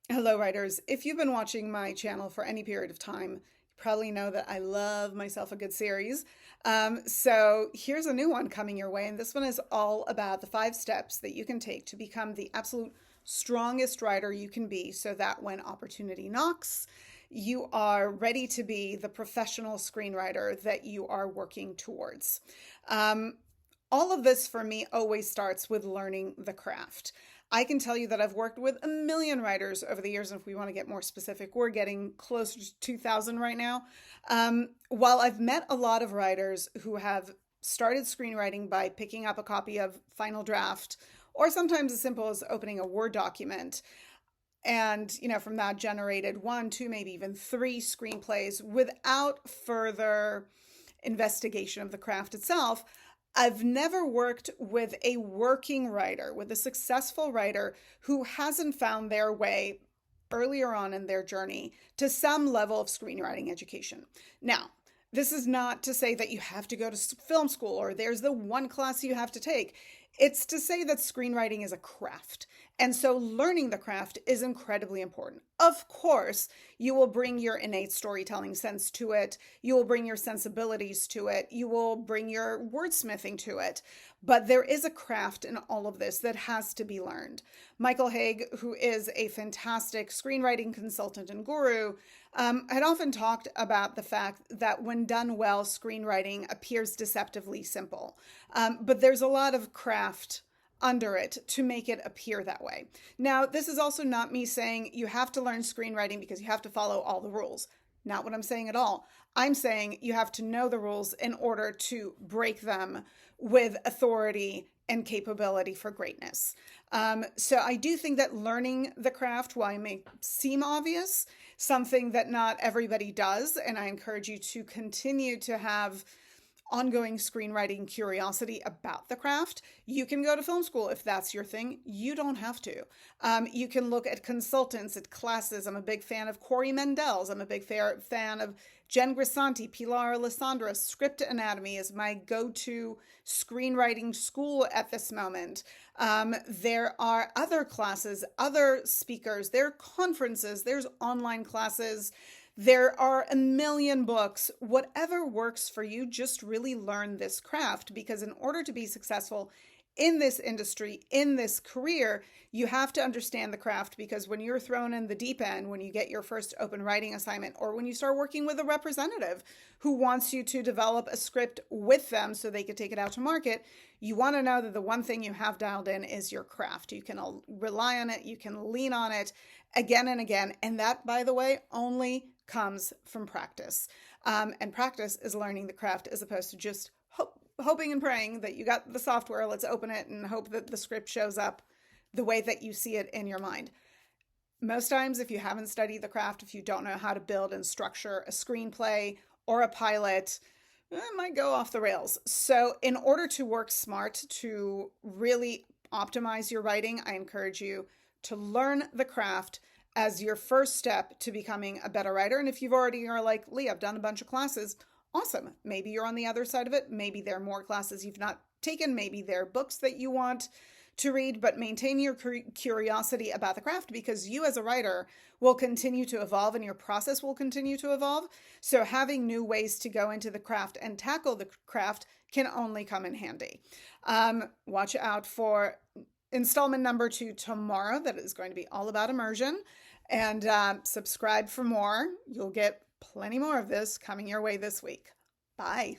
Hello, writers. If you've been watching my channel for any period of time, you probably know that I love myself a good series. So here's a new one coming your way, and this one is all about the 5 steps that you can take to become the absolute strongest writer you can be so that when opportunity knocks, you are ready to be the professional screenwriter that you are working towards. Um, all of this for me always starts with learning the craft. I can tell you that I've worked with a million writers over the years, and if we want to get more specific, we're getting closer to 2,000 right now. While I've met a lot of writers who have started screenwriting by picking up a copy of Final Draft, or sometimes as simple as opening a Word document, and from that generated one, two, maybe even three screenplays without further investigation of the craft itself. I've never worked with a working writer, with a successful writer who hasn't found their way earlier on in their journey to some level of screenwriting education. Now, this is not to say that you have to go to film school or there's the one class you have to take. It's to say that screenwriting is a craft. And so learning the craft is incredibly important. Of course, you will bring your innate storytelling sense to it. You will bring your sensibilities to it. You will bring your wordsmithing to it. But there is a craft in all of this that has to be learned. Michael Haig, who is a fantastic screenwriting consultant and guru, had often talked about the fact that when done well, screenwriting appears deceptively simple. But there's a lot of craft under it to make it appear that way. Now, this is also not me saying you have to learn screenwriting because you have to follow all the rules. Not what I'm saying at all. I'm saying you have to know the rules in order to break them with authority and capability for greatness. So I do think that learning the craft, while it may seem obvious, something that not everybody does, and I encourage you to continue to have ongoing screenwriting curiosity about the craft. You can go to film school if that's your thing. You don't have to. You can look at consultants, at classes. I'm a big fan of Corey Mendels. I'm a big fan of Jen Grisanti, Pilar Alessandra. Script Anatomy is my go-to screenwriting school at this moment. There are other classes, other speakers, there are conferences, there's online classes. There are a million books. Whatever works for you, just really learn this craft, because in order to be successful in this industry, in this career, you have to understand the craft, because when you're thrown in the deep end, when you get your first open writing assignment, or when you start working with a representative who wants you to develop a script with them so they could take it out to market, you want to know that the one thing you have dialed in is your craft. You can rely on it, you can lean on it again and again. And that, by the way, only comes from practice. And practice is learning the craft as opposed to just hoping and praying that you got the software, let's open it and hope that the script shows up the way that you see it in your mind. Most times, if you haven't studied the craft, if you don't know how to build and structure a screenplay or a pilot, it might go off the rails. So in order to work smart, to really optimize your writing, I encourage you to learn the craft as your first step to becoming a better writer. And if you've already are like, Lee, I've done a bunch of classes, awesome. Maybe you're on the other side of it. Maybe there are more classes you've not taken. Maybe there are books that you want to read, but maintain your curiosity about the craft, because you as a writer will continue to evolve and your process will continue to evolve. So having new ways to go into the craft and tackle the craft can only come in handy. Watch out for installment number 2 tomorrow. That is going to be all about immersion. And subscribe for more. You'll get plenty more of this coming your way this week. Bye.